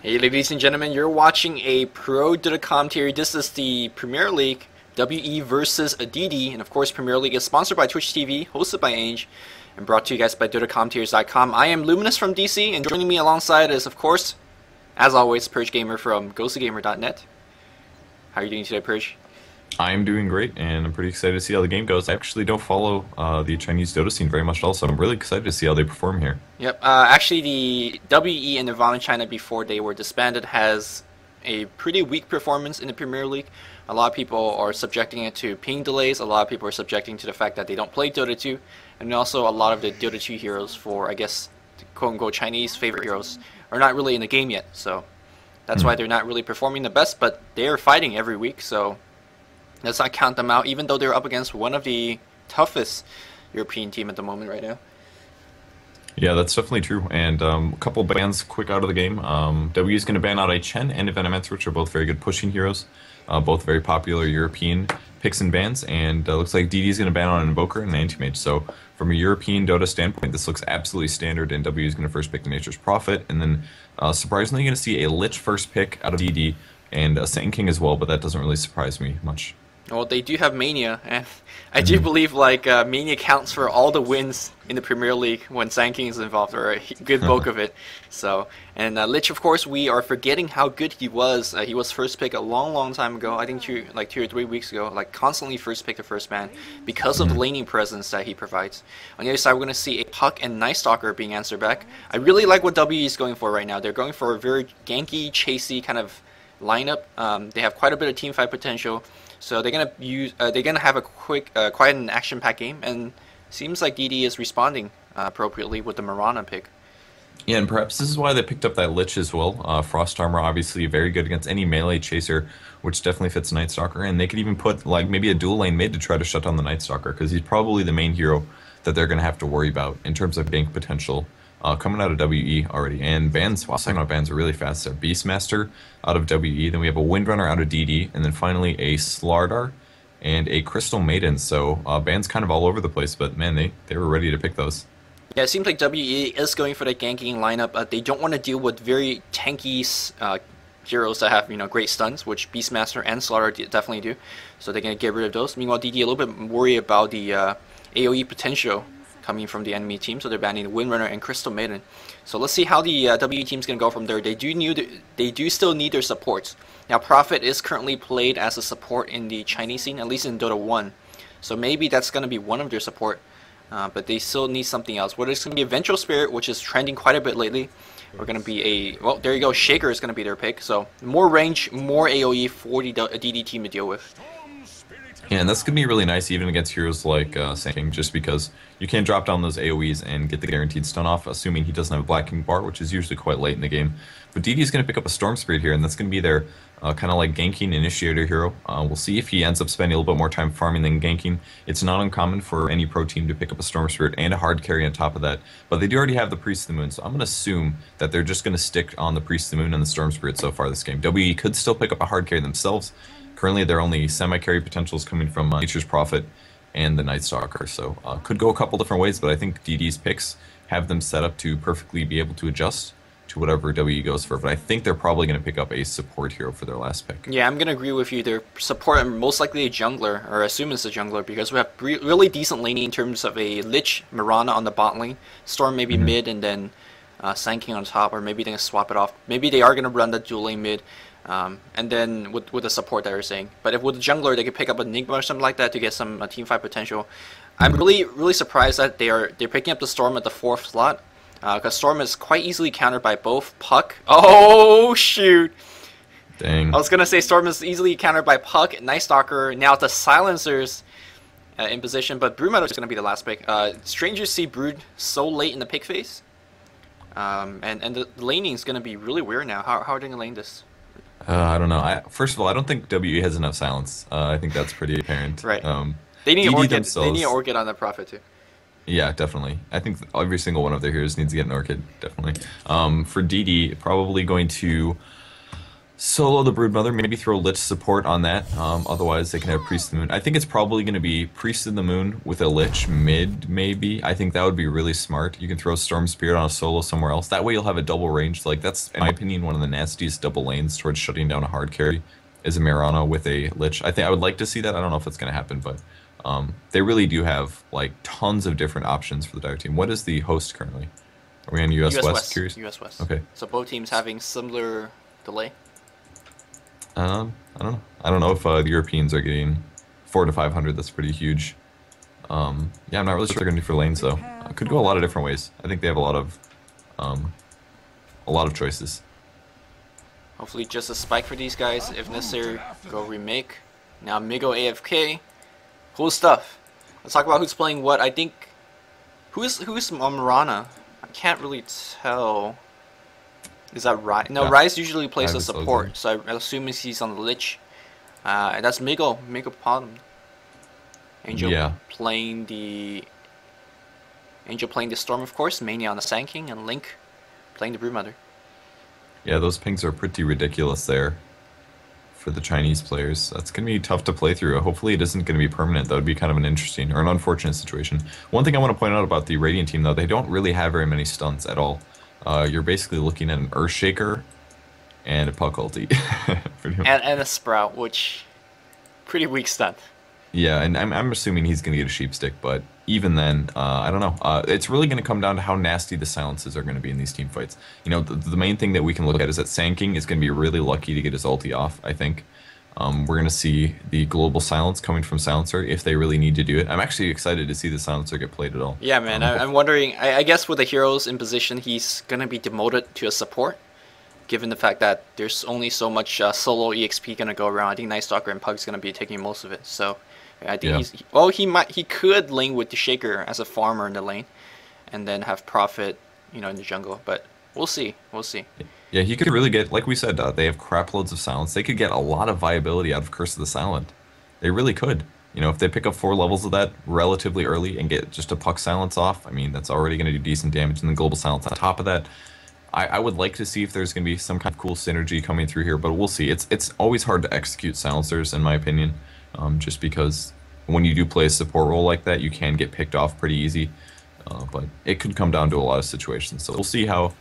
Hey ladies and gentlemen, you're watching a pro Dota commentary. This is the Premier League, WE versus DD, and of course Premier League is sponsored by Twitch TV, hosted by Ange, and brought to you guys by DotaCommentaries.com. I am Luminous from DC, and joining me alongside is, of course, as always, Purge Gamer from GhostlyGamer.net. How are you doing today, Purge? I'm doing great, and I'm pretty excited to see how the game goes. I actually don't follow the Chinese Dota scene very much also. I'm really excited to see how they perform here. Yep, actually the WE and Nirvana China, before they were disbanded, has a pretty weak performance in the Premier League. A lot of people are subjecting it to ping delays, a lot of people are subjecting to the fact that they don't play Dota 2, and also a lot of the Dota 2 heroes, for I guess the quote-unquote Chinese favorite heroes, are not really in the game yet, so that's why they're not really performing the best, but they're fighting every week, so let's not count them out, even though they're up against one of the toughest European team at the moment right now. Yeah, that's definitely true. And a couple bans quick out of the game. W is going to ban out a Chen and a Venomancer, which are both very good pushing heroes. Both very popular European picks and bans. And looks like DD is going to ban out an Invoker and an Anti-Mage. So from a European Dota standpoint, this looks absolutely standard. And W is going to first pick the Nature's Prophet. And then surprisingly, you're going to see a Lich first pick out of DD and a Sand King as well. But that doesn't really surprise me much. Well, they do have Mania, and I do believe Mania counts for all the wins in the Premier League when Sand King is involved, or a good bulk of it. So, and Lich, of course, we are forgetting how good he was. He was first pick a long time ago. I think 2 or 3 weeks ago. Constantly first pick the first man because of the laning presence that he provides. On the other side, we're going to see a Puck and Night Stalker being answered back. I really like what WE is going for right now. They're going for a very ganky, chasey kind of lineup. They have quite a bit of team fight potential. So they're gonna have a quick, quiet and action-packed game, and seems like DD is responding appropriately with the Mirana pick. Yeah, and perhaps this is why they picked up that Lich as well. Frost Armor, obviously very good against any melee chaser, which definitely fits Night Stalker. And they could even put maybe a dual lane mid to try to shut down the Night Stalker, because he's probably the main hero that they're gonna have to worry about in terms of gank potential. Coming out of WE already. And bans, wow, talking about bans are really fast there. Beastmaster out of WE, then we have a Windrunner out of DD, and then finally a Slardar and a Crystal Maiden. So bans kind of all over the place, but man, they were ready to pick those. Yeah, it seems like WE is going for the ganking lineup. They don't want to deal with very tanky heroes that have great stuns, which Beastmaster and Slardar definitely do. So they're going to get rid of those. Meanwhile, DD a little bit worried about the AoE potential coming from the enemy team, so they're banning Windrunner and Crystal Maiden. So let's see how the WE team's gonna go from there. They do still need their supports. Now, Prophet is currently played as a support in the Chinese scene, at least in Dota 1. So maybe that's gonna be one of their support, but they still need something else. Whether it's gonna be a Vengeful Spirit, which is trending quite a bit lately, or gonna be well, there you go, Shaker is gonna be their pick. So more range, more AoE for the DD team to deal with. Yeah, and that's going to be really nice even against heroes like Sand King, just because you can drop down those AoEs and get the guaranteed stun off, assuming he doesn't have a Black King bar, which is usually quite late in the game. But DD is going to pick up a Storm Spirit here, and that's going to be their kind of like ganking initiator hero. We'll see if he ends up spending a little bit more time farming than ganking. It's not uncommon for any pro team to pick up a Storm Spirit and a hard carry on top of that, but they do already have the Priest of the Moon, so I'm going to assume that they're just going to stick on the Priest of the Moon and the Storm Spirit so far this game. WE could still pick up a hard carry themselves. Currently, their only semi-carry potential is coming from Nature's Prophet and the Night Stalker, so could go a couple different ways, but I think DD's picks have them set up to perfectly be able to adjust to whatever WE goes for, but I think they're probably going to pick up a support hero for their last pick. Yeah, I'm going to agree with you. Their support, most likely a jungler, or assume it's a jungler, because we have really decent laning in terms of a Lich, Mirana on the bot lane, Storm maybe mid, and then Sand King on top, or maybe they're going to swap it off. Maybe they are going to run the dual lane mid, and then with the support that you're saying. But if with the jungler, they could pick up Enigma or something like that to get some team fight potential. I'm really surprised that they're picking up the Storm at the 4th slot, because Storm is quite easily countered by both Puck. Oh shoot! Dang. I was gonna say Storm is easily countered by Puck and Night Stalker. Now the Silencers in position, but Brood Meadow is gonna be the last pick. Strange to see Brood so late in the pick phase, and the laning is gonna be really weird now. How are they gonna lane this? I don't know. First of all, I don't think WE has enough silence. I think that's pretty apparent. Right. They need Orchid. Themselves, they need Orchid on the Prophet too. Yeah, definitely. I think every single one of their heroes needs to get an Orchid, definitely. For DD, probably going to Solo the Broodmother, maybe throw Lich support on that. Otherwise, they can have Priest of the Moon. I think it's probably going to be Priest of the Moon with a Lich mid, maybe. I think that would be really smart. You can throw Storm Spirit on a solo somewhere else. That way you'll have a double range. Like, that's, in my opinion, one of the nastiest double lanes towards shutting down a hard carry is a Mirana with a Lich. I think I would like to see that. I don't know if it's going to happen, but they really do have, like, tons of different options for the Dire team. What is the host currently? Are we on US West? Curious? US West. Okay. So both teams having similar delay. I don't know. I don't know if the Europeans are getting 400 to 500. That's pretty huge. Yeah, I'm not really sure what they're going to do for lanes though. Could go a lot of different ways. I think they have a lot of choices. Hopefully, just a spike for these guys. If necessary, go remake. Now Migo AFK. Cool stuff. Let's talk about who's playing what. I think who's Mirana. I can't really tell. Is that Rise? No, yeah. Rise usually plays a support, so I assume he's on the Lich. And that's Migo bottom. Angel playing the Storm, of course. Mania on the Sand King, and Link playing the Broodmother. Yeah, those pings are pretty ridiculous there for the Chinese players. That's going to be tough to play through. Hopefully it isn't going to be permanent. That would be kind of an interesting or an unfortunate situation. One thing I want to point out about the Radiant team, though, they don't really have very many stuns at all. You're basically looking at an Earthshaker and a Puck ulti. and a Sprout, which pretty weak stun. Yeah, and I'm assuming he's going to get a Sheep Stick, but even then, I don't know. It's really going to come down to how nasty the silences are going to be in these team fights. You know, the main thing that we can look at is that Sand King is going to be really lucky to get his ulti off, I think. We're going to see the global silence coming from Silencer if they really need to do it. I'm actually excited to see the Silencer get played at all. Yeah, man. I'm wondering, I guess with the heroes in position, he's going to be demoted to a support, given the fact that there's only so much solo EXP going to go around. I think Night Stalker and Pug's going to be taking most of it. So I think he could lane with the Shaker as a farmer in the lane and then have Prophet, in the jungle. But we'll see. We'll see. Yeah, he could really get, like we said, they have crap loads of silence. They could get a lot of viability out of Curse of the Silent. They really could. If they pick up 4 levels of that relatively early and get just a Puck silence off, I mean, that's already going to do decent damage. And the global silence on top of that, I would like to see if there's going to be some kind of cool synergy coming through here, but we'll see. It's always hard to execute silencers, in my opinion, just because when you do play a support role like that, you can get picked off pretty easy. But it could come down to a lot of situations. So we'll see how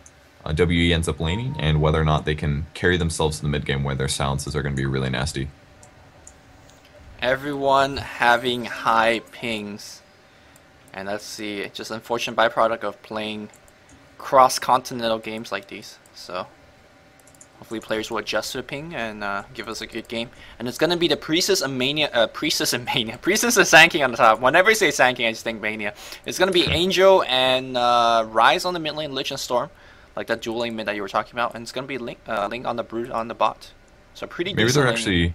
WE ends up laning, and whether or not they can carry themselves in the mid game where their silences are going to be really nasty. Everyone having high pings, and that's the just unfortunate byproduct of playing cross-continental games like these. So hopefully players will adjust to the ping and give us a good game. And it's going to be the Priestess and Sand King on the top. Whenever I say Sand King, I just think Mania. It's going to be Angel and Rise on the mid lane, Lich and Storm. Like that dual lane mid that you were talking about, and it's gonna be Link on the Brood on the bot. So pretty. Maybe they're actually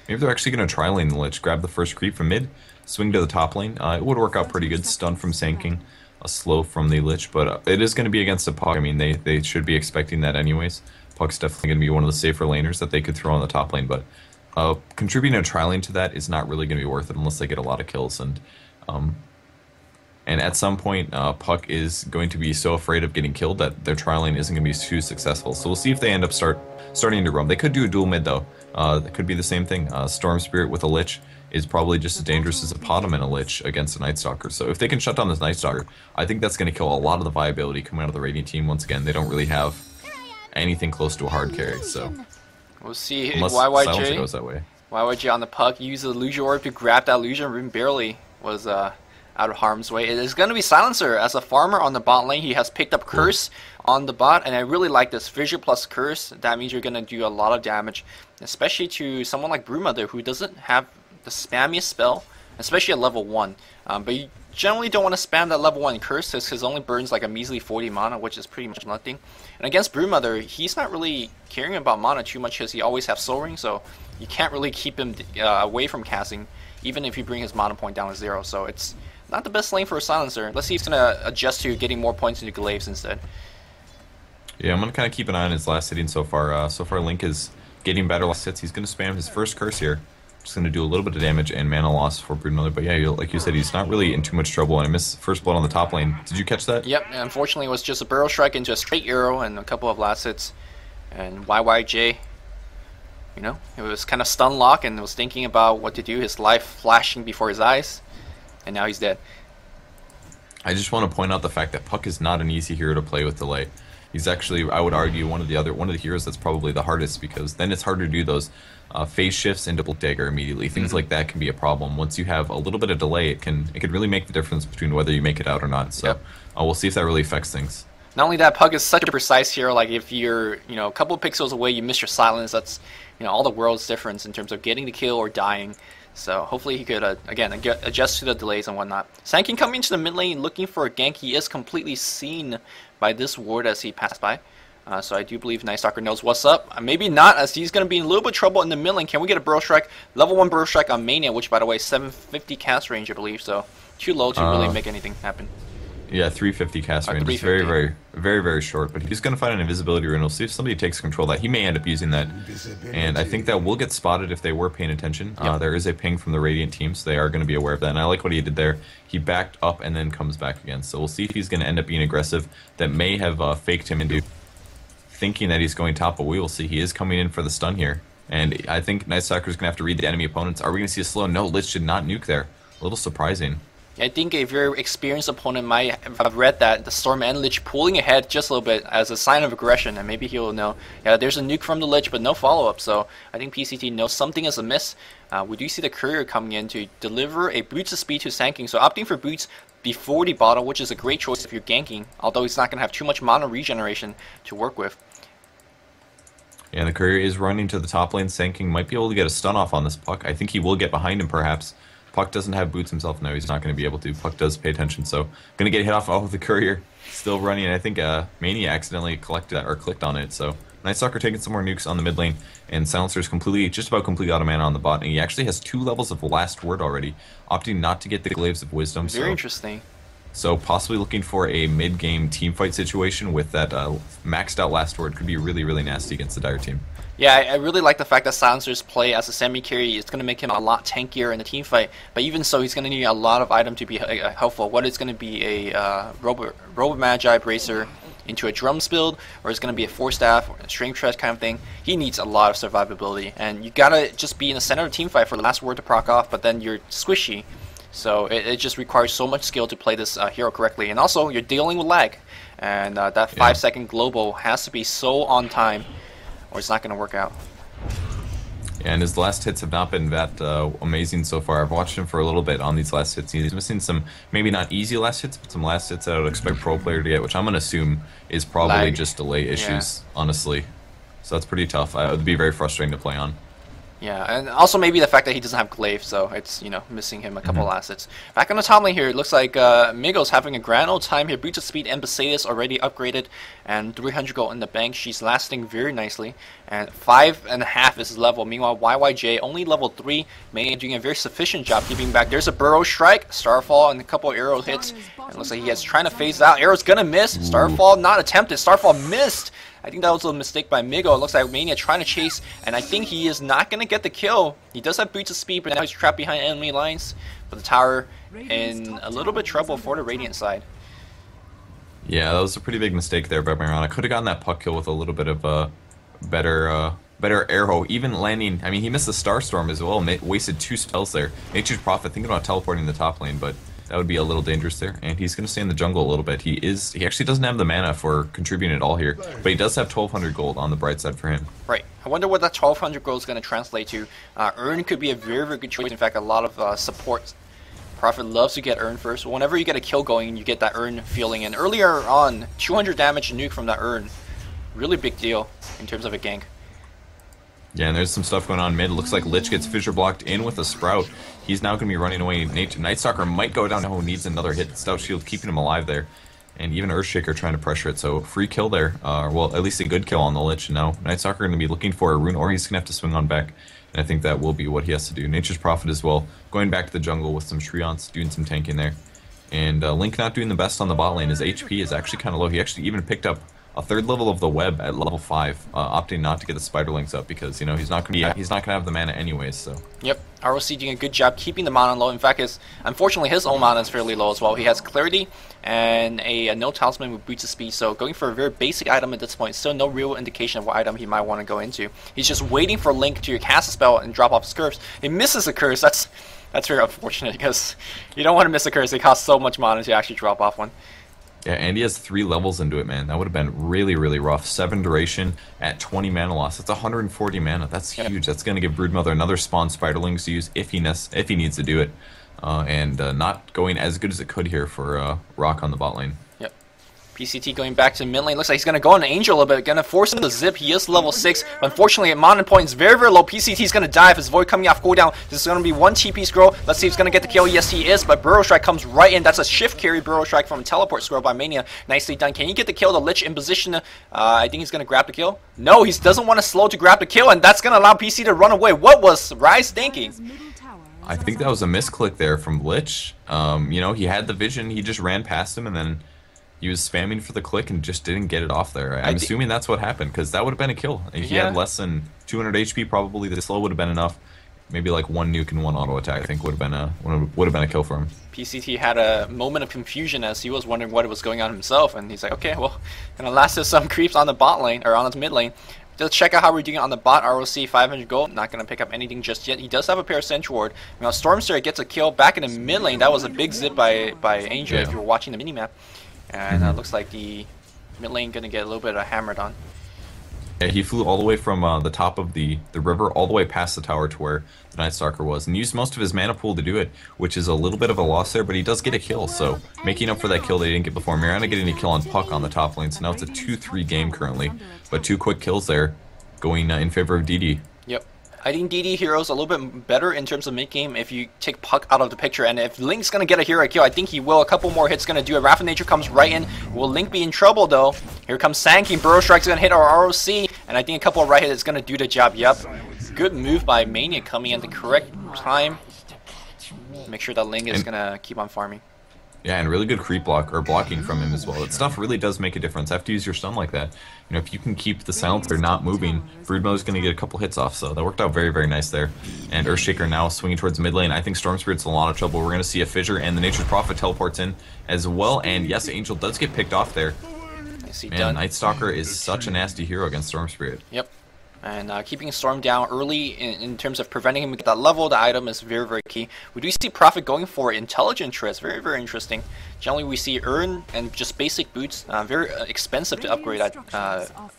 gonna try lane the Lich, grab the first creep from mid, swing to the top lane. It would work out pretty good. Stun from Sand King, a slow from the Lich, but it is gonna be against a Puck. I mean, they should be expecting that anyways. Puck's definitely gonna be one of the safer laners that they could throw on the top lane, but contributing a tri lane to that is not really gonna be worth it unless they get a lot of kills. And at some point, Puck is going to be so afraid of getting killed that their tri lane isn't going to be too successful. So we'll see if they end up starting to roam. They could do a dual mid though. It could be the same thing. Storm Spirit with a Lich is probably just as dangerous as a Potom and a Lich against a Night Stalker. So if they can shut down this Night Stalker, I think that's going to kill a lot of the viability coming out of the Radiant team. Once again, they don't really have anything close to a hard carry. So we'll see. Unless Silencer goes that way. YYJ on the Puck, use the Illusion Orb to grab that Illusion Rune. Barely was out of harm's way. It is going to be Silencer as a farmer on the bot lane. He has picked up Curse on the bot, and I really like this. Fissure plus Curse, that means you're going to do a lot of damage, especially to someone like Broodmother, who doesn't have the spammiest spell, especially at level 1. But you generally don't want to spam that level 1 Curse, because it only burns like a measly 40 mana, which is pretty much nothing. And against Broodmother, he's not really caring about mana too much, because he always has Soul Ring, so you can't really keep him away from casting, even if you bring his mana point down to 0. So it's not the best lane for a Silencer. Let's see if he's going to adjust to getting more points into Glaives instead. Yeah, I'm going to kind of keep an eye on his last hitting so far. So far, Link is getting better last hits. He's going to spam his first Curse here. Just going to do a little bit of damage and mana loss for Broodmother. But yeah, like you said, he's not really in too much trouble. And I missed first blood on the top lane. Did you catch that? Yep, unfortunately it was just a Burrow Strike into a straight arrow and a couple of last hits. And YYJ You know, it was kind of stun lock and was thinking about what to do. His life flashing before his eyes, and now he's dead. I just want to point out the fact that Puck is not an easy hero to play with delay. He's actually, I would argue, one of the heroes that's probably the hardest, because then it's hard to do those phase shifts into Blink Dagger immediately. Things like that can be a problem. Once you have a little bit of delay, it can really make the difference between whether you make it out or not. So we'll see if that really affects things. Not only that, Puck is such a precise hero. Like if you're, a couple of pixels away, you miss your silence. That's, all the world's difference in terms of getting the kill or dying. So hopefully he could, again, adjust to the delays and whatnot. Sanking coming into the mid lane looking for a gank. He is completely seen by this ward as he passed by. So I do believe Night Stalker knows what's up. Maybe not, as he's going to be in a little bit of trouble in the mid lane. Can we get a Burrow Strike? Level 1 Burrow Strike on Mania, which, by the way, 750 cast range, I believe. So too low to really make anything happen. Yeah, 350 cast range is very short, but he's going to find an invisibility rune. We'll see if somebody takes control of that. He may end up using that, and I think that will get spotted if they were paying attention. There is a ping from the Radiant team, so they are going to be aware of that, and I like what he did there. He backed up and then comes back again, so we'll see if he's going to end up being aggressive. That may have faked him into thinking that he's going top, but we will see. He is coming in for the stun here, and I think Night Stalker is going to have to read the enemy opponents. Are we going to see a slow? No, Lich did not nuke there. A little surprising. I think a very experienced opponent might have read that the Storm and Lich pulling ahead just a little bit as a sign of aggression, and maybe he'll know, yeah, there's a nuke from the Lich, but no follow-up, so I think PCT knows something is amiss. We do see the Courier coming in to deliver a Boots of Speed to Sanking, so opting for Boots before the bottle, which is a great choice if you're ganking, although he's not going to have too much mana regeneration to work with. Yeah, the Courier is running to the top lane. Sanking might be able to get a stun off on this Puck. I think he will get behind him, perhaps. Puck doesn't have boots himself. No, he's not going to be able to. Puck does pay attention, so going to get hit off of the Courier. Still running. I think Mania accidentally clicked on it, so Night Stalker taking some more nukes on the mid lane, and Silencer's just about completely out of mana on the bot, and he actually has 2 levels of Last Word already, opting not to get the Glaives of Wisdom. Very interesting. So possibly looking for a mid-game teamfight situation with that maxed out Last Word could be really, really nasty against the Dire team. Yeah, I really like the fact that Silencer's play as a semi-carry is going to make him a lot tankier in the team fight, but even so, he's going to need a lot of item to be helpful. What is going to be a Robo Magi Bracer into a Drums build, or is going to be a Force Staff, or a String Tread kind of thing? He needs a lot of survivability, and you got to just be in the center of the team fight for the Last Word to proc off, but then you're squishy. So it just requires so much skill to play this hero correctly, and also you're dealing with lag, and that 5-second global has to be so on time, or it's not going to work out. Yeah, and his last hits have not been that amazing so far. I've watched him for a little bit on these last hits. He's missing some, maybe not easy last hits, but some last hits that I would expect pro player to get, which I'm going to assume is probably just delay issues, honestly. So that's pretty tough. It would be very frustrating to play on. Yeah, and also maybe the fact that he doesn't have Glaive, so it's, missing him a couple of assets. Back on the top lane here, it looks like Migo's having a grand old time here. Boots of Speed and Besaidus already upgraded, and 300 gold in the bank. She's lasting very nicely, and 5.5 is his level. Meanwhile, YYJ only level 3, Mania doing a very sufficient job keeping back. There's a Burrow Strike, Starfall, and a couple of arrow hits. And it looks like he is trying to phase out. Arrow's gonna miss. Starfall not attempted. Starfall missed. I think that was a mistake by Migo. It looks like Mania trying to chase, and I think he is not going to get the kill. He does have Boots of Speed, but now he's trapped behind enemy lines. But the tower in a little bit of trouble for the Radiant side. Yeah, that was a pretty big mistake there by Myron. I could have gotten that Puck kill with a little bit of a better arrow. Even landing, I mean, he missed the Starstorm as well. Wasted 2 spells there. Nature's Prophet thinking about teleporting the top lane, but that would be a little dangerous there, and he's going to stay in the jungle a little bit. He actually doesn't have the mana for contributing at all here, but he does have 1,200 gold on the bright side for him. Right. I wonder what that 1,200 gold is going to translate to. Urn could be a very, very good choice. In fact, a lot of support Prophet loves to get Urn first. Whenever you get a kill going, you get that Urn feeling, and earlier on, 200 damage nuke from that Urn. Really big deal in terms of a gank. Yeah, and there's some stuff going on mid. Looks like Lich gets fissure blocked in with a Sprout. He's now going to be running away. Night Stalker might go down. Oh, needs another hit. Stout Shield keeping him alive there. And even Earthshaker trying to pressure it. So free kill there. Well, at least a good kill on the Lich. Now Night Stalker going to be looking for a rune, or he's going to have to swing on back. And I think that will be what he has to do. Nature's Prophet as well. Going back to the jungle with some Shriants, doing some tanking there. And Link not doing the best on the bot lane. His HP is actually kind of low. He actually even picked up a third level of the web at level 5, opting not to get the spiderlings up because, you know, he's not gonna have the mana anyways. So. Yep, ROC doing a good job keeping the mana low. In fact, unfortunately his own mana is fairly low as well. He has clarity and a no talisman with boots of speed, so going for a very basic item at this point. Still no real indication of what item he might want to go into. He's just waiting for Link to cast a spell and drop off his curse. He misses a curse. That's very unfortunate because you don't want to miss a curse. They cost so much mana to actually drop off one. Yeah, and he has 3 levels into it, man. That would have been really, really rough. 7 duration at 20 mana loss. That's 140 mana. That's huge. That's going to give Broodmother another spawn spiderlings to use if he needs to do it. And not going as good as it could here for Rock on the bot lane. Yep. PCT going back to mid lane. Looks like he's going to go on Angel a little bit. Going to force him to zip. He is level 6. Unfortunately, mana point is very, very low. PCT is going to die if his Void coming off cooldown. This is going to be 1 TP scroll. Let's see if he's going to get the kill. Yes, he is. But Burrow Strike comes right in. That's a shift carry Burrow Strike from a teleport scroll by Mania. Nicely done. Can he get the kill? The Lich in position. I think he's going to grab the kill. No, he doesn't want to slow to grab the kill. And that's going to allow PC to run away. What was Rise thinking? I think that was a misclick there from Lich. You know, he had the vision. He just ran past him and then he was spamming for the click and just didn't get it off there. I'm assuming that's what happened, because that would have been a kill. If he had less than 200 HP, probably the slow would have been enough. Maybe like 1 nuke and 1 auto attack, I think would have been a kill for him. PCT had a moment of confusion as he was wondering what was going on himself, and he's like, okay, well, gonna last us some creeps on the bot lane, or on the mid lane. Let's check out how we're doing on the bot. ROC 500 gold. Not going to pick up anything just yet. He does have a pair of Sentry Ward. Now, Stormstare gets a kill back in the mid lane. That was a big zip by Angel if you were watching the minimap. And looks like the mid lane going to get a little bit hammered on. Yeah, he flew all the way from the top of the river all the way past the tower to where the Night Stalker was, and used most of his mana pool to do it, which is a little bit of a loss there, but he does get a kill, so making up for that kill they didn't get before. Miranda getting a kill on Puck on the top lane, so now it's a 2-3 game currently, but 2 quick kills there going in favor of DD. Yep. I think DD Hero's a little bit better in terms of mid-game if you take Puck out of the picture, and if Link's going to get a hero kill, I think he will. A couple more hits going to do it. Wrath of Nature comes right in. Will Link be in trouble, though? Here comes Sanking. Burrow Strike's going to hit our ROC, and I think a couple of right hits is going to do the job. Yep. Good move by Mania coming at the correct time. Make sure that Link is going to keep on farming. Yeah, and really good creep block, or blocking from him as well. That stuff really does make a difference. After you use your stun like that, you know, if you can keep the silencer not moving, Broodmother's going to get a couple hits off, so that worked out very, very nice there. And Earthshaker now swinging towards mid lane. I think Storm Spirit's in a lot of trouble. We're going to see a fissure, and the Nature's Prophet teleports in as well, and yes, Angel does get picked off there. Man, Night Stalker is such a nasty hero against Storm Spirit. Yep. And keeping Storm down early in terms of preventing him to get that level, the item is very, very key. We do see Prophet going for Intelligent Treads, very, very interesting. Generally, we see Urn and just basic boots, very expensive to upgrade that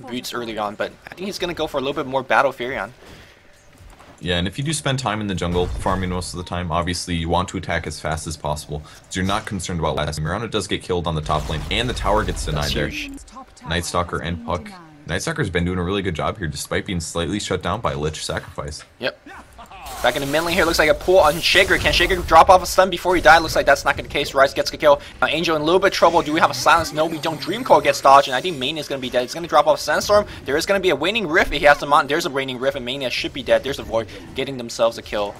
boots early on, but I think he's going to go for a little bit more Battle Furion. Yeah, and if you do spend time in the jungle farming most of the time, obviously you want to attack as fast as possible, so you're not concerned about last. Miranda does get killed on the top lane, and the tower gets denied there. Night Stalker and Puck. Night Stalker's been doing a really good job here, despite being slightly shut down by Lich Sacrifice. Yep. Back in the mid lane here, looks like a pull on Shaker. Can Shaker drop off a stun before he dies? Looks like that's not going to be the case. Rise gets the kill. Angel in a little bit of trouble. Do we have a silence? No, we don't. Dreamcore gets dodged, and I think Mania is going to be dead. It's going to drop off Sandstorm. There is going to be a Waning Rift. If he has the Mount, there's a Waning Rift, and Mania should be dead. There's a Void getting themselves a kill.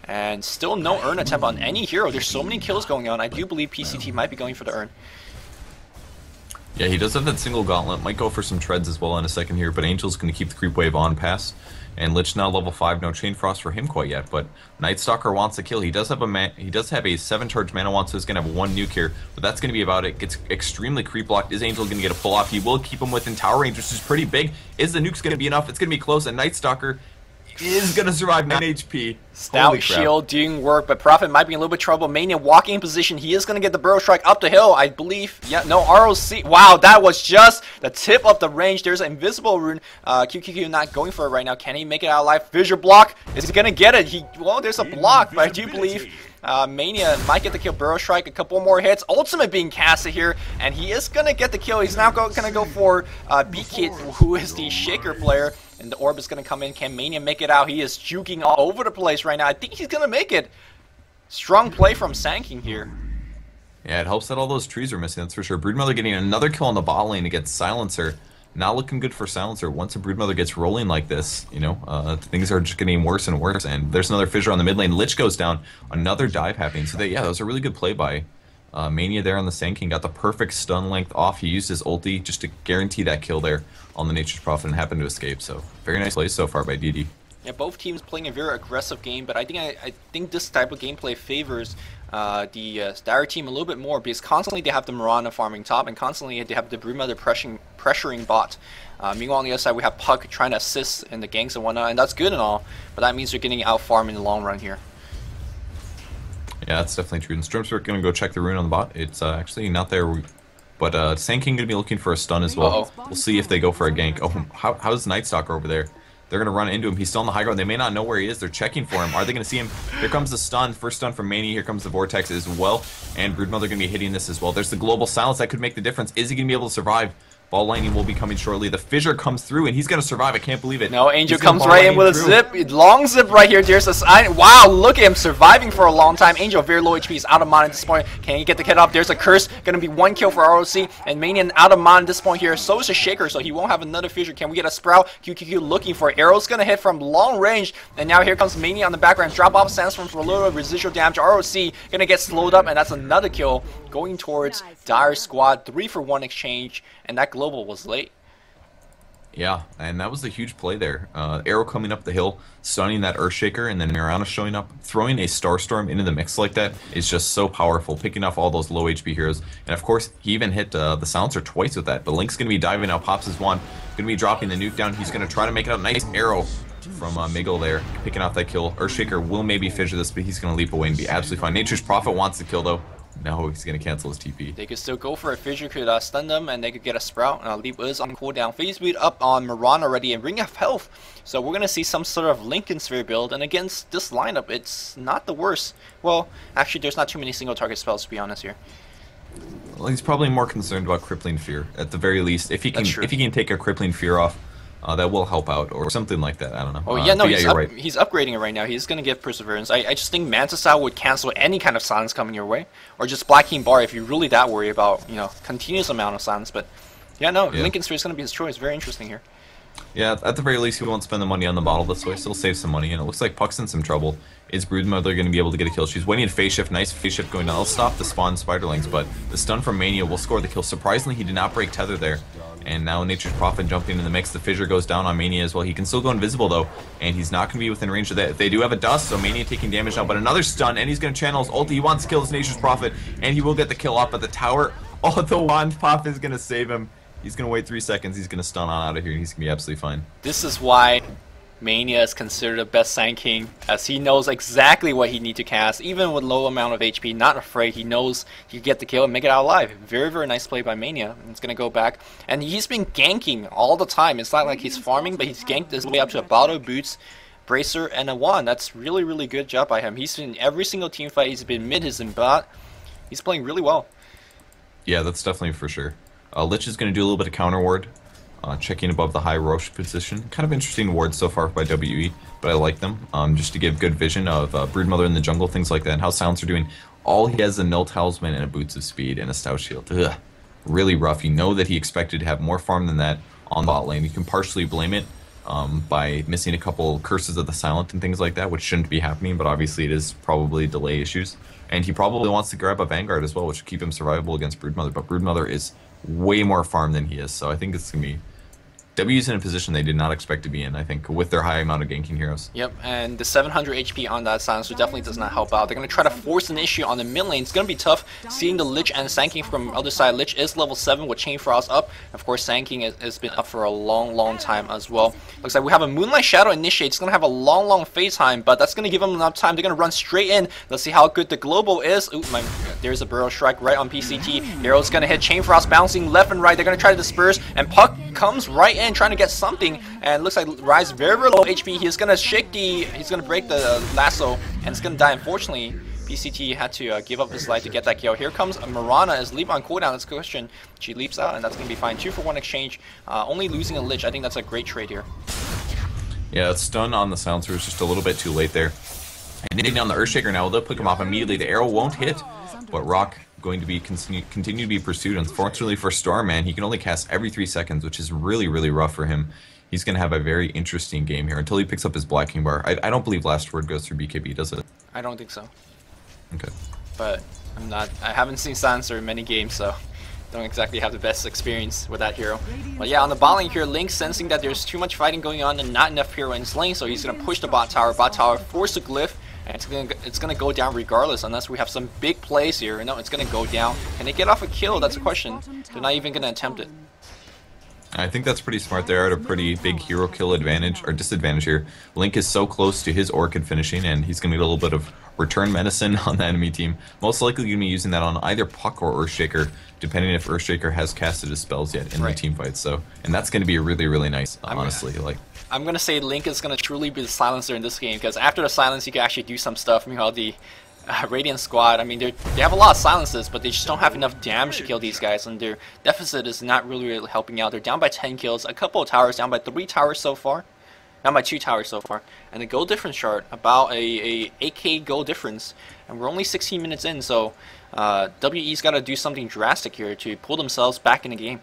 And still no Urn attempt on any hero. There's so many kills going on. I do believe PCT might be going for the Urn. Yeah, he does have that single gauntlet. Might go for some treads as well in a second here, but Angel's going to keep the creep wave on pass. And Lich now level 5. No Chain Frost for him quite yet, but Night Stalker wants a kill. He does have a 7 charge mana wand, so he's going to have 1 nuke here, but that's going to be about it. Gets extremely creep blocked. Is Angel going to get a pull off? He will keep him within tower range, which is pretty big. Is the nuke's going to be enough? It's going to be close, and Night Stalker is going to survive 9 HP. Stout shield doing work, but Prophet might be in a little bit of trouble. Mania walking in position. He is going to get the Burrow Strike up the hill, I believe. Yeah, no, ROC. Wow, that was just the tip of the range. There's an invisible rune. QQQ not going for it right now. Can he make it out alive? Visual block. Is he going to get it? Well, there's a block, but I do believe Mania might get the kill. Burrow Strike, a couple more hits. Ultimate being casted here, and he is going to get the kill. He's now going to go for B-Kid, who is the Shaker player. And the orb is going to come in. Can Mania make it out? He is juking all over the place right now. I think he's going to make it. Strong play from Sanking here. Yeah, it helps that all those trees are missing, that's for sure. Broodmother getting another kill on the bot lane against Silencer. Not looking good for Silencer. Once a Broodmother gets rolling like this, you know, things are just getting worse and worse. And there's another fissure on the mid lane. Lich goes down. Another dive happening. So, yeah, that was a really good play by Mania there on the Sand King got the perfect stun length off. He used his ulti just to guarantee that kill there on the Nature's Prophet and happened to escape. So very nice play so far by DD. Yeah, both teams playing a very aggressive game, but I think this type of gameplay favors the Dire team a little bit more because constantly they have the Mirana farming top and constantly they have the Broodmother pressuring bot. Meanwhile, on the other side, we have Puck trying to assist in the ganks and whatnot, and that's good and all, but that means they're getting out farm in the long run here. Yeah, that's definitely true. And Stormspark going to go check the rune on the bot. It's actually not there, but Sand King going to be looking for a stun as well. We'll see if they go for a gank. Oh, how's Nightstalker over there? They're going to run into him. He's still on the high ground. They may not know where he is. They're checking for him. Are they going to see him? Here comes the stun. First stun from Mania. Here comes the Vortex as well. And Broodmother going to be hitting this as well. There's the global silence that could make the difference. Is he going to be able to survive? Ball lightning will be coming shortly. The fissure comes through, and he's going to survive. I can't believe it. No, Angel comes right in with a zip. Long zip right here. There's a wow, look at him surviving for a long time. Angel, very low HP. He's out of mana at this point. Can he get the kid off? There's a curse. Going to be 1 kill for ROC. And Manian out of mana at this point here. So is a Shaker, so he won't have another fissure. Can we get a Sprout? QQQ looking for it. Arrow's going to hit from long range. And now here comes Mania on the background. Drop off Sandstorm for a little residual damage. ROC going to get slowed up, and that's another kill going towards Dire squad. 3-for-1 exchange, and that global was late. Yeah, and that was a huge play there. Arrow coming up the hill, stunning that Earthshaker, and then Mirana showing up. Throwing a Starstorm into the mix like that is just so powerful, picking off all those low HP heroes. And of course, he even hit the Silencer twice with that. But Link's going to be diving out, pops his wand, going to be dropping the nuke down. He's going to try to make it out. Nice arrow from Miggle there, picking off that kill. Earthshaker will maybe fissure this, but he's going to leap away and be absolutely fine. Nature's Prophet wants the kill, though. No, he's going to cancel his TP. They could still go for a fissure, could stun them, and they could get a Sprout. Leap is on cooldown. Phase speed up on Mirana already, and Ring of Health. So we're going to see some sort of Lincoln Sphere build, and against this lineup, it's not the worst. Well, actually, there's not too many single target spells, to be honest here. Well, he's probably more concerned about Crippling Fear, at the very least. If he can take a Crippling Fear off, that will help out, or something like that. I don't know. Oh yeah, no, he's upgrading it right now. He's going to get Perseverance. I just think Mantisau would cancel any kind of silence coming your way, or just Black King Bar if you're really that worried about, continuous amount of silence. But yeah, no, Lincoln Sphere is going to be his choice. Very interesting here. Yeah, at the very least, he won't spend the money on the bottle this way. Still save some money, and it looks like Puck's in some trouble. Is Broodmother going to be able to get a kill? She's waiting in phase shift. Nice phase shift going down. I'll stop the spawn Spiderlings, but the stun from Mania will score the kill. Surprisingly, he did not break tether there. And now Nature's Prophet jumping in the mix. The fissure goes down on Mania as well. He can still go invisible, though, and he's not going to be within range of that. They do have a dust, so Mania taking damage now, but another stun, and he's going to channel his ulti. He wants to kill his Nature's Prophet, and he will get the kill off, but the tower, the wand pop is going to save him. He's going to wait 3 seconds. He's going to stun on out of here, and he's going to be absolutely fine. This is why Mania is considered the best Sand King, as he knows exactly what he needs to cast, even with low amount of HP. Not afraid. He knows he can get the kill and make it out alive. Very, very nice play by Mania. It's going to go back. And he's been ganking all the time. It's not like he's farming, but he's ganked his way up to a bottle, boots, bracer, and a wand. That's really, really good job by him. He's been in every single team fight. He's been mid, he's in bot. He's playing really well. Yeah, that's definitely for sure. Lich is going to do a little bit of counter ward. Checking above the high Roche position. Kind of interesting wards so far by WE, but I like them. Just to give good vision of Broodmother in the jungle, things like that, and how Sounds are doing. All he has is a Null Talisman and a Boots of Speed and a Stout Shield. Ugh. Really rough. You know that he expected to have more farm than that on bot lane. You can partially blame it by missing a couple Curses of the Silent and things like that, which shouldn't be happening, but obviously it is probably delay issues. And he probably wants to grab a Vanguard as well, which will keep him survivable against Broodmother, but Broodmother is way more farm than he is, so I think it's going to be W's in a position they did not expect to be in, I think, with their high amount of ganking heroes. Yep, and the 700 HP on that Silencer definitely does not help out. They're going to try to force an issue on the mid lane. It's going to be tough seeing the Lich and Sand King from other side. Lich is level 7 with Chain Frost up. Of course, Sand King has been up for a long, long time as well. Looks like we have a Moonlight Shadow initiate. It's going to have a long, long phase time, but that's going to give them enough time. They're going to run straight in. Let's see how good the global is. Ooh, there's a Burrow Strike right on PCT. Arrow's going to hit. Chain Frost bouncing left and right. They're going to try to disperse, and Puck comes right in trying to get something. And looks like Rise very, very low HP. He's gonna he's gonna break the lasso, and it's gonna die. Unfortunately, PCT had to give up his life to get that kill. Here comes Mirana as leap on cooldown. That's a question. She leaps out, and that's gonna be fine. 2-for-1 exchange. Only losing a Lich. I think that's a great trade here. Yeah, stun on the Silencer is just a little bit too late there. And hitting on the Earthshaker now, they'll pick him off immediately. The arrow won't hit, but Rock going to be continue to be pursued. Unfortunately for Starman, he can only cast every 3 seconds, which is really, really rough for him. He's going to have a very interesting game here until he picks up his Black King bar. I don't believe Last Word goes through BKB, does it? I don't think so. Okay. but I haven't seen Silencer in many games, so don't exactly have the best experience with that hero. But yeah, on the bot lane here, Link sensing that there's too much fighting going on and not enough hero in his lane, so he's gonna push the bot tower. Bot tower force a glyph, and it's gonna go down regardless unless we have some big plays here. No, it's gonna go down. Can they get off a kill? That's a question. They're not even gonna attempt it. I think that's pretty smart. They're at a pretty big hero kill advantage, or disadvantage here. Link is so close to his Orchid finishing, and he's going to get a little bit of return medicine on the enemy team. Most likely going to be using that on either Puck or Earthshaker, depending if Earthshaker has casted his spells yet in the team fight. So, and that's going to be really, really nice, honestly. I'm going to say Link is going to truly be the silencer in this game, because after the silence, you can actually do some stuff. Meanwhile, the Radiant squad, I mean, they have a lot of silences, but they just don't have enough damage to kill these guys, and their deficit is not really helping out. They're down by 10 kills, a couple of towers, down by 3 towers so far, down by 2 towers so far, and the gold difference chart, about a 8k gold difference, and we're only 16 minutes in, so WE's got to do something drastic here to pull themselves back in the game.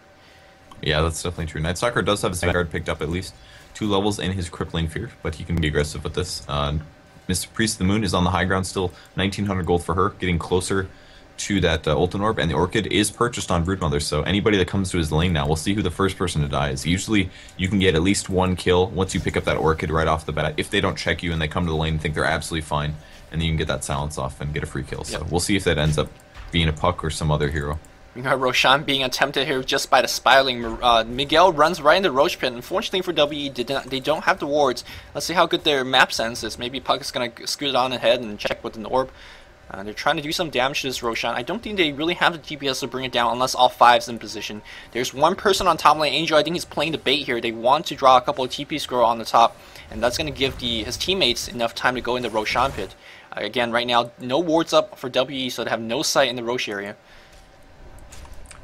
Yeah, that's definitely true. Nightstalker does have his Vanguard picked up at least 2 levels in his Crippling Fear, but he can be aggressive with this. Mr. Priest of the Moon is on the high ground still, 1900 gold for her, getting closer to that Ultimate Orb, and the Orchid is purchased on Broodmother, so anybody that comes to his lane now, we'll see who the first person to die is. Usually, you can get at least 1 kill once you pick up that Orchid right off the bat, if they don't check you and they come to the lane and think they're absolutely fine, and then you can get that silence off and get a free kill. So we'll see if that ends up being a Puck or some other hero. You got Roshan being attempted here just by the Spiraling. Miguel runs right into Roach Pit. Unfortunately for WE, they don't have the wards. Let's see how good their map sense is. Maybe Puck is going to scoot on ahead and check with an orb. They're trying to do some damage to this Roshan. I don't think they really have the DPS to bring it down unless all 5's in position. There's one person on top lane, Angel. I think he's playing the bait here. They want to draw a couple of TP scroll on the top, and that's going to give his teammates enough time to go in the Roshan pit. Again, right now, no wards up for WE, so they have no sight in the Roche area.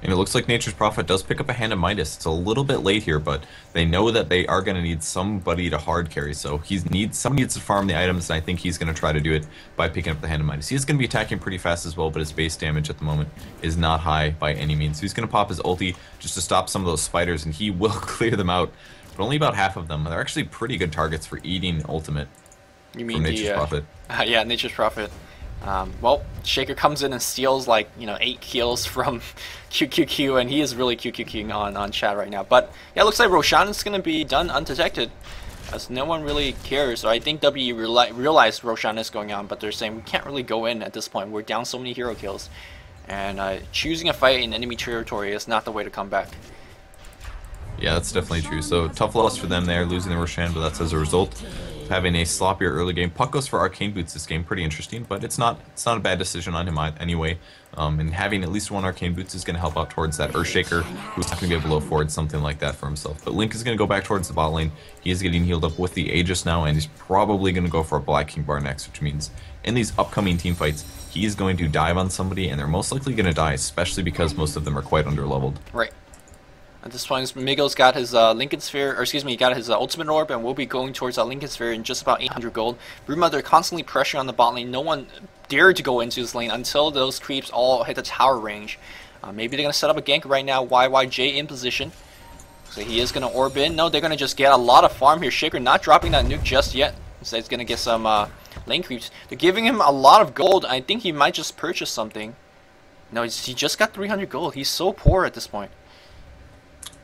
And it looks like Nature's Prophet does pick up a Hand of Midas. It's a little bit late here, but they know that they are going to need somebody to hard carry. So somebody needs to farm the items, and I think he's going to try to do it by picking up the Hand of Midas. He is going to be attacking pretty fast as well, but his base damage at the moment is not high by any means. So he's going to pop his ulti just to stop some of those spiders, and he will clear them out. But only about half of them. They're actually pretty good targets for eating ultimate. You mean Nature's Prophet? Yeah, Nature's Prophet. Well, Shaker comes in and steals 8 kills from QQQ, and he is really QQQing on chat right now. But yeah, it looks like Roshan is going to be done undetected, as no one really cares. So I think WE realized Roshan is going on, but they're saying we can't really go in at this point. We're down so many hero kills, and choosing a fight in enemy territory is not the way to come back. Yeah, that's definitely true. So tough loss for them there, losing the Roshan, but that's as a result of having a sloppier early game. Puck goes for Arcane Boots this game, pretty interesting, but it's not a bad decision on him anyway. And having at least 1 Arcane Boots is going to help out towards that Earthshaker, who's not going to be able to afford something like that for himself. But Link is going to go back towards the bot lane. He is getting healed up with the Aegis now, and he's probably going to go for a Black King Bar next, which means in these upcoming team fights, he is going to dive on somebody, and they're most likely going to die, especially because most of them are quite underleveled. Right. At this point, Miguel's got his Lincoln Sphere, or excuse me, he got his Ultimate Orb, and we'll be going towards that Lincoln Sphere in just about 800 gold. Broodmother constantly pressuring on the bot lane. No one dared to go into this lane until those creeps all hit the tower range. Maybe they're going to set up a gank right now. YYJ in position. So he is going to orb in. No, they're going to just get a lot of farm here. Shaker not dropping that nuke just yet. Instead, he's going to get some lane creeps. They're giving him a lot of gold. I think he might just purchase something. No, he just got 300 gold. He's so poor at this point.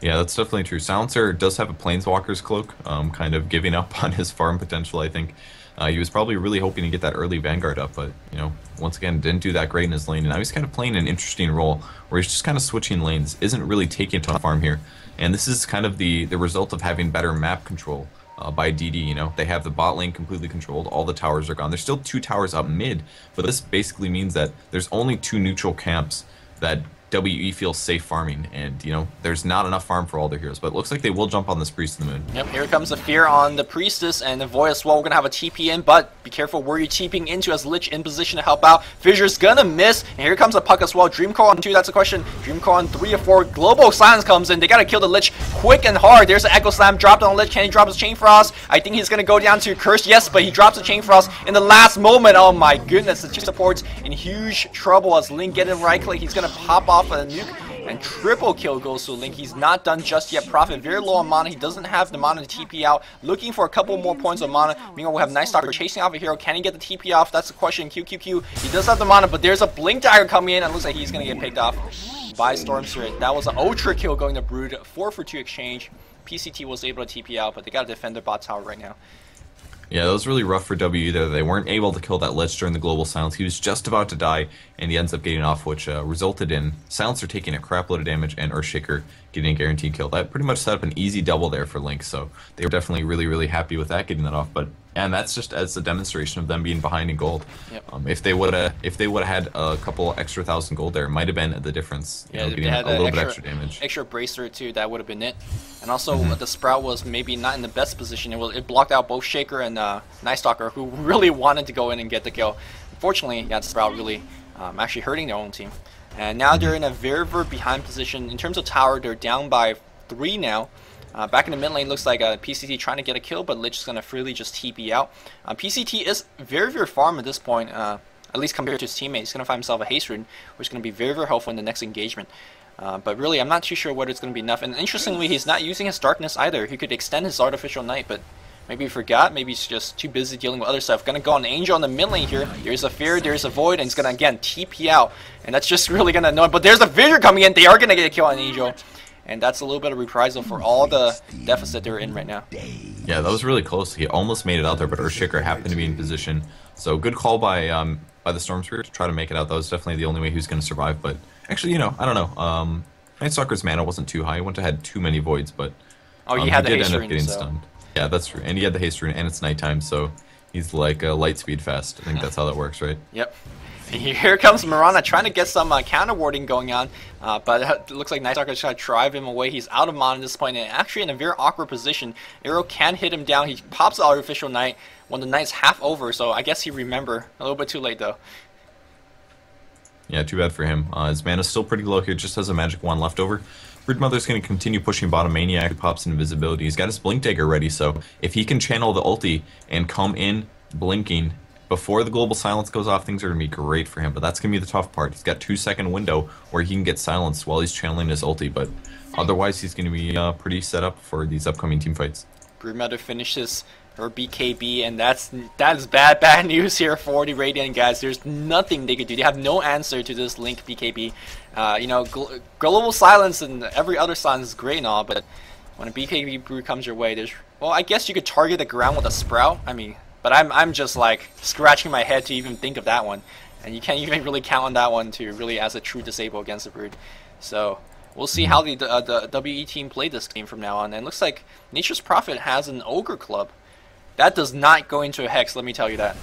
Yeah, that's definitely true. Silencer does have a Planeswalker's Cloak, kind of giving up on his farm potential, I think. He was probably really hoping to get that early Vanguard up, but, once again, didn't do that great in his lane. And now he's kind of playing an interesting role, where he's just kind of switching lanes, isn't really taking a ton of farm here. And this is kind of the result of having better map control by DD, They have the bot lane completely controlled, all the towers are gone. There's still 2 towers up mid, but this basically means that there's only 2 neutral camps that WE feels safe farming, and there's not enough farm for all their heroes, but it looks like they will jump on this Priest of the Moon. Yep, here comes the fear on the Priestess and the Void as well. We're gonna have a TP in, but be careful where you're TPing into, as Lich in position to help out. Fissure's gonna miss, and here comes a Puck as well. Dreamcore on 2, that's a question. Dreamcore on 3 or 4. Global Silence comes in. They gotta kill the Lich quick and hard. There's an Echo Slam dropped on the Lich. Can he drop his Chain Frost? I think he's gonna go down to Curse. Yes, but he drops the Chain Frost in the last moment. Oh my goodness, the 2 supports in huge trouble as Link getting right click. He's gonna pop off a nuke. And triple kill goes to Link. He's not done just yet. Prophet very low on mana. He doesn't have the mana to TP out. Looking for a couple more points of mana. Meanwhile, we have Night Stalker chasing off a hero. Can he get the TP off? That's the question. QQQ. He does have the mana, but there's a Blink Dagger coming in, and it looks like he's going to get picked off by Storm Spirit. That was an ultra kill going to Brood. 4-for-2 exchange. PCT was able to TP out, but they got to defend their bot tower right now. Yeah, that was really rough for W there. They weren't able to kill that Lich during the global silence. He was just about to die, and he ends up getting off, which resulted in Silencer taking a crap load of damage and Earthshaker getting a guaranteed kill. That pretty much set up an easy double there for Link, so they were definitely really, really happy with that, getting that off. But and that's just as a demonstration of them being behind in gold. Yep. If they would have had a couple extra 1,000 gold there, it might have been the difference. Yeah, getting a little bit extra damage. Extra bracer too, that would have been it. And also the Sprout was maybe not in the best position. It blocked out both Shaker and Night Stalker, who really wanted to go in and get the kill. Unfortunately, yeah, the Sprout really actually hurting their own team. And now they're in a very, very behind position. In terms of tower, they're down by 3 now. Back in the mid lane, looks like PCT trying to get a kill, but Lich is going to freely just TP out. PCT is very, very farm at this point, at least compared to his teammates. He's going to find himself a haste rune, which is going to be very, very helpful in the next engagement. But really, I'm not too sure whether it's going to be enough. And interestingly, he's not using his darkness either. He could extend his artificial night, but maybe he forgot. Maybe he's just too busy dealing with other stuff. Going to go on Angel on the mid lane here. There's a Fear, there's a Void, and he's going to, again, TP out. And that's just really going to annoy him. But there's a Vigor coming in. They are going to get a kill on Angel. And that's a little bit of reprisal for all the deficit they're in right now. Yeah, that was really close. He almost made it out there, but Earthshaker happened to be in position. So good call by the Storm Spirit to try to make it out. That was definitely the only way he was going to survive. But actually, I don't know. Night Stalker's mana wasn't too high. He wouldn't have had too many voids, but he had the did haste end up rune, getting so. stunned. Yeah, that's true. And he had the haste rune, and it's nighttime, so he's like light speed fast. I think that's how that works, right? Yep. And here comes Mirana trying to get some counter warding going on, but it looks like Night Stalker is trying to drive him away. He's out of mana at this point, and actually in a very awkward position. Arrow can hit him down. He pops the artificial night when the night's half over, so I guess he remember. A little bit too late, though. Yeah, too bad for him. His mana's still pretty low here, just has a magic wand left over. Broodmother's going to continue pushing bottom. Maniac who pops invisibility. He's got his Blink Dagger ready, so if he can channel the ulti and come in blinking before the global silence goes off, things are going to be great for him. But that's going to be the tough part. He's got 2-second window where he can get silenced while he's channeling his ulti, but otherwise he's going to be pretty set up for these upcoming team fights. Broodmother finishes her BKB, and that is bad news here for the Radiant guys. There's nothing they could do. They have no answer to this Link BKB. Global silence and every other silence is great and all, but when a BKB brew comes your way, well, I guess you could target the ground with a Sprout. But I'm just like scratching my head to even think of that one, and you can't even really count on that one to really as a true disable against the Brood. So we'll see how the WE team play this game from now on. And it looks like Nature's Prophet has an Ogre Club. That does not go into a Hex, let me tell you that.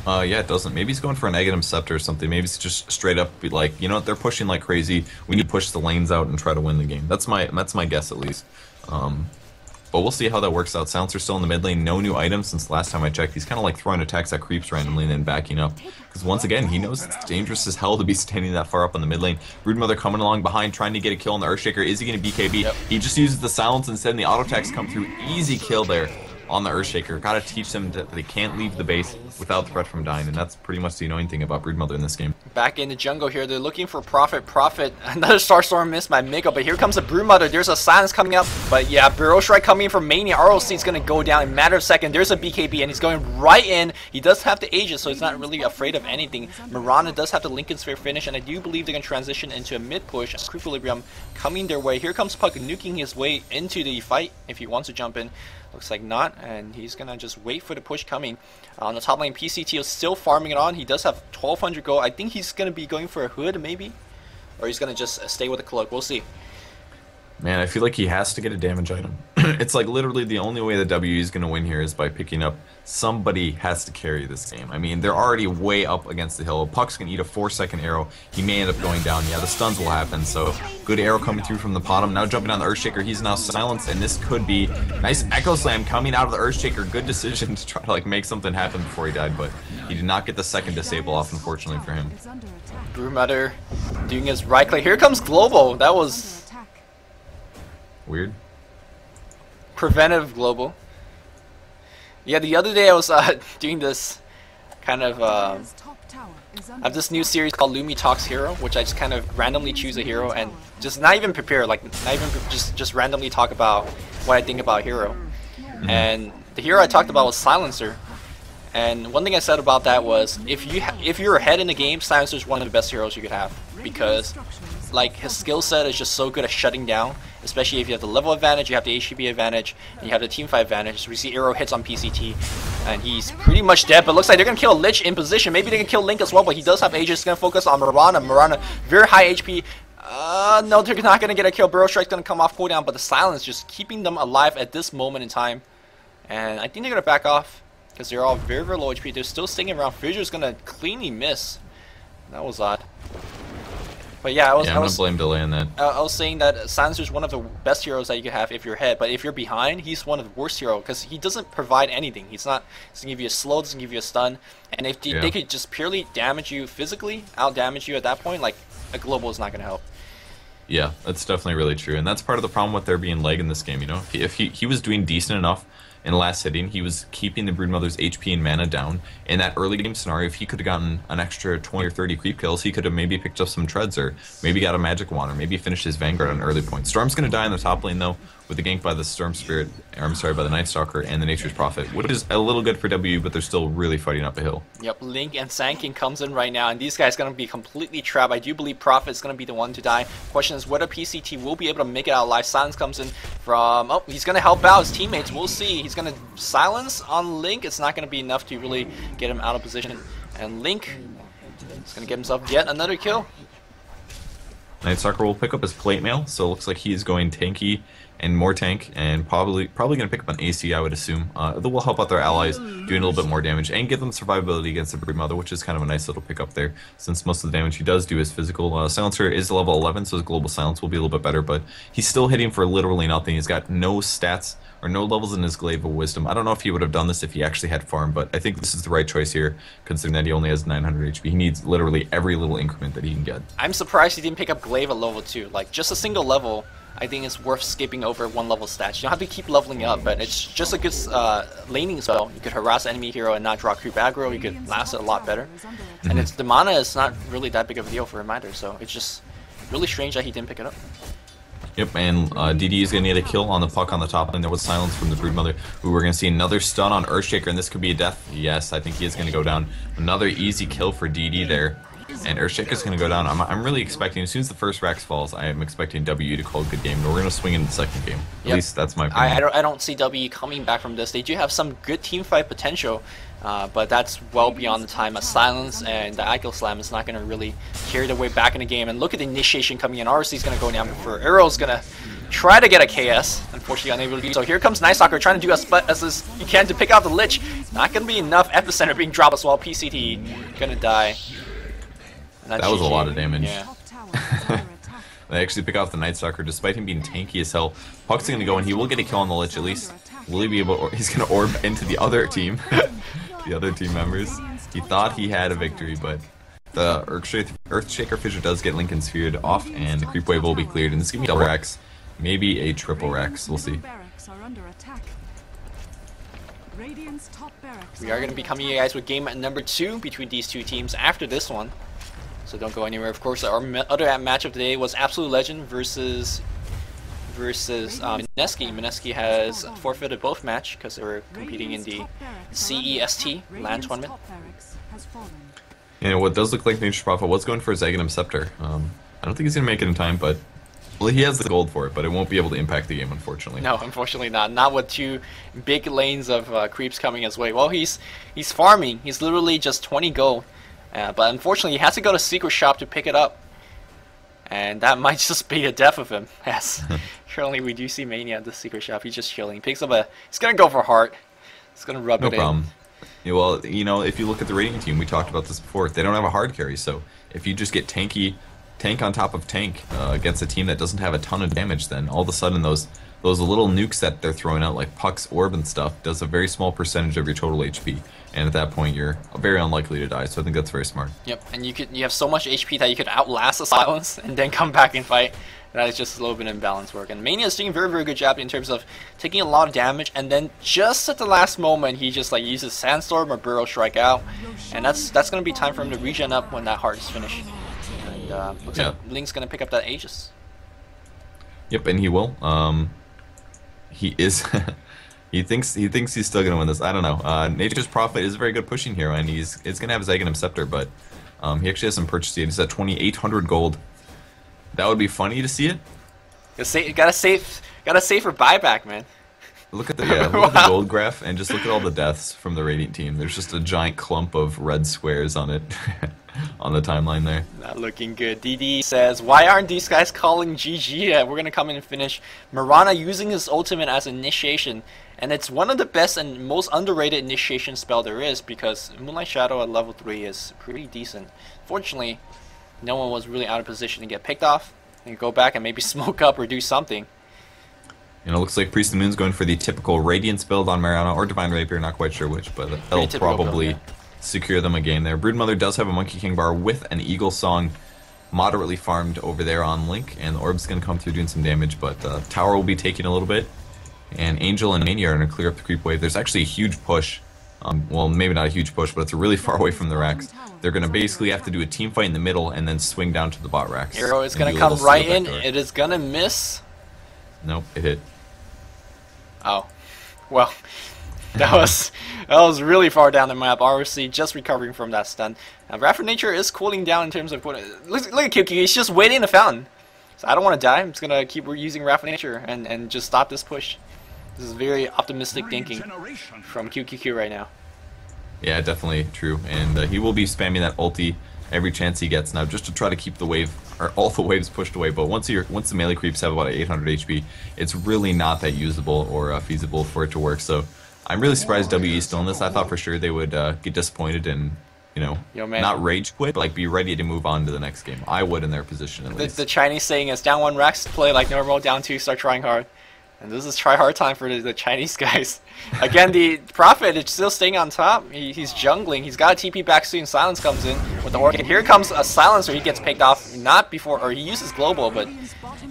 Yeah, it doesn't. Maybe he's going for an Aghanim Scepter or something. Maybe it's just straight up be like, they're pushing like crazy. We need to push the lanes out and try to win the game. That's my guess at least. But we'll see how that works out. Silencer's still in the mid lane. No new items since last time I checked. He's kind of like throwing attacks at creeps randomly and then backing up. Because once again, he knows it's dangerous as hell to be standing that far up on the mid lane. Broodmother coming along behind, trying to get a kill on the Earthshaker. Is he going to BKB? Yep. He just uses the silence instead, and the auto attacks come through. Easy kill there on the Earthshaker. Gotta teach them that they can't leave the base without the threat from dying, and that's pretty much the annoying thing about Broodmother in this game. Back in the jungle here, they're looking for Prophet. Another Starstorm missed by Miko, but here comes the Broodmother. There's a silence coming up, but yeah, Burrow Strike coming in from Mania. ROC is going to go down in a matter of seconds. There's a BKB, and he's going right in. He does have the Aegis, so he's not really afraid of anything. Mirana does have the Lincoln Sphere finish, and I do believe they're going to transition into a mid push. Equilibrium coming their way. Here comes Puck nuking his way into the fight if he wants to jump in. Looks like not, and he's going to just wait for the push coming. On the top lane, PCT is still farming it on. He does have 1,200 gold. I think he's going to be going for a hood, maybe? Or he's going to just stay with the cloak. We'll see. Man, I feel like he has to get a damage item. It's like literally the only way that WE is going to win here is by picking up. Somebody has to carry this game. I mean, they're already way up against the hill. Puck's going to eat a 4-second arrow. He may end up going down. Yeah, the stuns will happen. So good arrow coming through from the bottom. Now jumping on the Earthshaker. He's now silenced, and this could be nice Echo Slam coming out of the Earthshaker. Good decision to try to like make something happen before he died, but he did not get the second disable off, unfortunately for him. Broodmother doing his right click. Here comes Global. That was weird. Preventive Global. Yeah, the other day I was doing this kind of I have this new series called Lumi Talks Hero, which I just kind of randomly choose a hero and just not even prepare, like not even just randomly talk about what I think about a hero. And the hero I talked about was Silencer. And one thing I said about that was if you're ahead in the game, Silencer is one of the best heroes you could have, because like his skill set is just so good at shutting down, especially if you have the level advantage, you have the HP advantage, and you have the teamfight advantage. So we see Arrow hits on PCT, and he's pretty much dead, but looks like they're going to kill Lich in position. Maybe they can kill Link as well, but he does have Aegis. Going to focus on Mirana. Mirana, very high HP. No, they're not going to get a kill. Burrow Strike's going to come off cooldown, but the silence just keeping them alive at this moment in time. And I think they're going to back off, because they're all very, very low HP. They're still sticking around. Fissura's going to cleanly miss. That was odd. But yeah, I'm gonna blame Delay on that. I was saying that Silencer is one of the best heroes that you can have if you're ahead, but if you're behind, he's one of the worst heroes, because he doesn't provide anything. He doesn't give you a slow, doesn't give you a stun, and if they could just purely damage you physically, out damage you at that point, like a global is not gonna help. Yeah, that's definitely really true, and that's part of the problem with there being lag in this game. You know, if he was doing decent enough in the last hitting, he was keeping the Broodmother's HP and mana down. In that early game scenario, if he could have gotten an extra 20 or 30 creep kills, he could have maybe picked up some treads, or maybe got a magic wand, or maybe finished his Vanguard on early point. Storm's going to die in the top lane, though, with the gank by the Storm Spirit, or I'm sorry, by the Night Stalker and the Nature's Prophet, which is a little good for W, but they're still really fighting up a hill. Yep, Link and Sand comes in right now, and these guys are going to be completely trapped. I do believe Prophet is going to be the one to die. Question is whether PCT will be able to make it out alive. Silence comes in from... Oh, he's going to help out his teammates. We'll see. He's going to silence on Link. It's not going to be enough to really get him out of position. And Link is going to get himself yet another kill. Night Stalker will pick up his plate mail, so it looks like he's going tanky and more tank, and probably going to pick up an AC, I would assume. That will help out their allies, doing a little bit more damage, and give them survivability against the Broodmother, which is kind of a nice little pickup there, since most of the damage he does do is physical. Silencer is level 11, so his global silence will be a little bit better, but he's still hitting for literally nothing. He's got no stats, or no levels in his Glaive of Wisdom. I don't know if he would have done this if he actually had farm, but I think this is the right choice here, considering that he only has 900 HP. He needs literally every little increment that he can get. I'm surprised he didn't pick up Glaive at level 2. Like, just a single level, I think it's worth skipping over one level stats. You don't have to keep leveling up, but it's just a good laning spell. You could harass the enemy hero and not draw creep aggro. You could last it a lot better. And the mana is not really that big of a deal for him either, so it's just really strange that he didn't pick it up. Yep, and DD is going to need a kill on the puck on the top lane. There was silence from the Broodmother. Ooh, we're going to see another stun on Earthshaker, and this could be a death. Yes, I think he is going to go down. Another easy kill for DD there. And Earthshaker is going to go down. I'm really expecting, as soon as the first Rax falls, I am expecting W to call a good game. But we're going to swing in the second game. At least that's my opinion. I don't see W coming back from this. They do have some good teamfight potential, but that's well beyond the time. A silence and the Echo Slam is not going to really carry their way back in the game. And look at the initiation coming in. RC is going to go down before Arrow's going to try to get a KS. Unfortunately, unable to do so. Here comes Night Stalker trying to do as he can to pick out the Lich. Not going to be enough. Epicenter being dropped as well. PCT going to die. That was a lot of damage. Yeah. They actually pick off the Night Stalker despite him being tanky as hell. Puck's going to go and he will get a kill on the Lich at least. Will he be able, or he's going to orb into the other team, the other team members. He thought he had a victory, but the Earthshaker Fissure does get Lincoln's Feared off, and the creep wave will be cleared. And this is going to be double Rex, maybe a triple Rex. We'll see. We are going to be coming to you guys with game number 2 between these two teams after this one. So don't go anywhere. Of course, our other matchup today was Absolute Legend versus Mineski. Mineski has forfeited both match because they were competing in the CEST LAN tournament. And what does look like Nature's Prophet was going for his Aghanim Scepter. I don't think he's going to make it in time, but well, he has the gold for it, but it won't be able to impact the game, unfortunately. No, unfortunately not. Not with two big lanes of creeps coming his way. Well, he's farming. He's literally just 20 gold. But unfortunately, he has to go to Secret Shop to pick it up. And that might just be the death of him. As currently we do see Mania at the Secret Shop. He's just chilling. Picks up he's going to go for Heart. He's going to rub it in. No problem. Yeah, well, you know, if you look at the rating team, we talked about this before. They don't have a hard carry, so if you just get tank on top of tank against a team that doesn't have a ton of damage, then all of a sudden those little nukes that they're throwing out, like Puck's Orb and stuff, does a very small percentage of your total HP. And at that point, you're very unlikely to die, so I think that's very smart. Yep, and you have so much HP that you could outlast the silence and then come back and fight. That is just a little bit of imbalance work. And Mania is doing a very, very good job in terms of taking a lot of damage, and then just at the last moment, he just like uses Sandstorm or Burrow Strike out, and that's going to be time for him to regen up when that heart is finished. And looks like Link's going to pick up that Aegis. Yep, and he will. He is. He thinks he's still gonna win this. I don't know. Nature's Prophet is a very good pushing hero, and it's gonna have his Aghanim Scepter, but he actually has some purchase. He's at 2,800 gold. That would be funny to see it. Gotta save for buyback, man. Look at the look at the gold graph, and just look at all the deaths from the Radiant team. There's just a giant clump of red squares on it, on the timeline there. Not looking good. DD says, why aren't these guys calling GG? We're gonna come in and finish. Mirana using his ultimate as initiation, and it's one of the best and most underrated initiation spell there is, because Moonlight Shadow at level 3 is pretty decent. Fortunately, no one was really out of position to get picked off. You go back and maybe smoke up or do something. And it looks like Priest of the Moon's going for the typical Radiance build on Mariana or Divine Rapier, not quite sure which, but that'll probably secure them a game there. Broodmother does have a Monkey King bar with an Eagle Song moderately farmed over there on Link, and the Orb's going to come through doing some damage, but Tower will be taking a little bit, and Angel and Mania are going to clear up the creep wave. There's actually a huge push. Well, maybe not a huge push, but it's really far away from the racks. They're going to basically have to do a team fight in the middle and then swing down to the bot racks. Arrow is going to come right in. It is going to miss. Nope, it hit. Oh, well, that was really far down the map. ROC just recovering from that stun. Wrath of Nature is cooling down in terms of look at QQ. He's just waiting in the fountain. So I don't want to die. I'm just gonna keep using Wrath of Nature and just stop this push. This is very optimistic thinking from QQQ right now. Yeah, definitely true. And he will be spamming that ulti every chance he gets now, just to try to keep the wave, or all the waves pushed away. But once the melee creeps have about 800 HP, it's really not that usable or feasible for it to work. So I'm really surprised WE still in this. I thought for sure they would get disappointed and, you know, not rage quit, but like be ready to move on to the next game. I would in their position at least. The Chinese saying is down 1 Rex, play like normal, down 2, start trying hard. And this is try hard time for the Chinese guys. Again, the Prophet is still staying on top. He's jungling. He's got a TP back soon. Silence comes in with the Orchid. Here comes a Silencer. He gets picked off. Not before, or he uses Global, but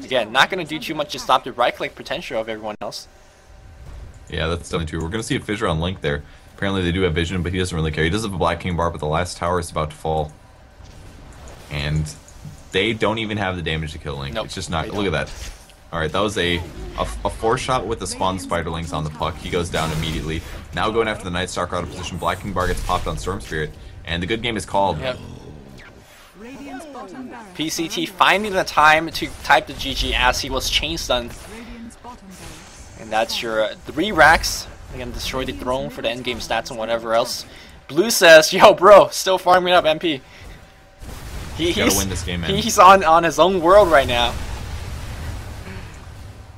again, not going to do too much to stop the right-click potential of everyone else. Yeah, that's definitely true. We're going to see a fissure on Link there. Apparently they do have vision, but he doesn't really care. He does have a Black King bar, but the last tower is about to fall. And they don't even have the damage to kill Link. Nope, it's just not. Look at that. Alright, that was a 4-shot with the spawn Spiderlings on the puck. He goes down immediately. Now going after the Night Stalker out of position. Black King bar gets popped on Storm Spirit, and the good game is called. Yep. PCT finding the time to type the GG as he was chain stunned. And that's your 3 racks. Again, destroy the throne for the endgame stats and whatever else. Blue says, yo bro, still farming up MP. He's win this game, man. He's on his own world right now.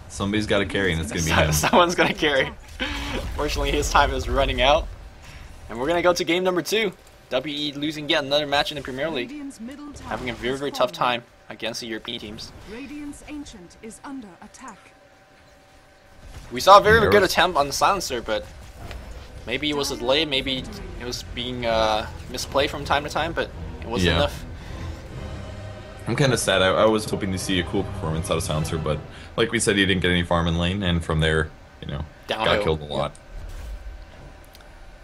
Somebody's got to carry, and it's going to be him. Someone's going to carry. Fortunately, his time is running out. And we're going to go to game number 2. WE losing yet another match in the Premier League. Having a very, very tough time against the European teams. Radiant's Ancient is under attack. We saw a very good attempt on the Silencer, but maybe it was a delay, maybe it was being misplayed from time to time, but it wasn't enough. I'm kind of sad. I was hoping to see a cool performance out of Silencer, but like we said, he didn't get any farm in lane, and from there, you know, got killed a lot.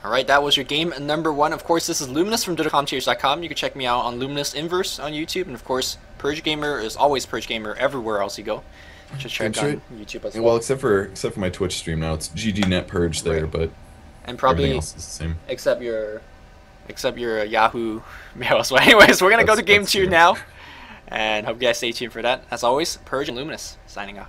Alright, that was your game number 1. Of course, this is Luminous from DotaCommentaries.com. You can check me out on Luminous Inverse on YouTube, and of course, Purge Gamer is always Purge Gamer everywhere else you go. Just check on YouTube as well. Well, except for my Twitch stream now, it's GGNet Purge there, but and probably everything else is the same. Except your Yahoo mail. So anyways, we're gonna go to game 2 now. And hope you guys stay tuned for that. As always, Purge and Luminous signing off.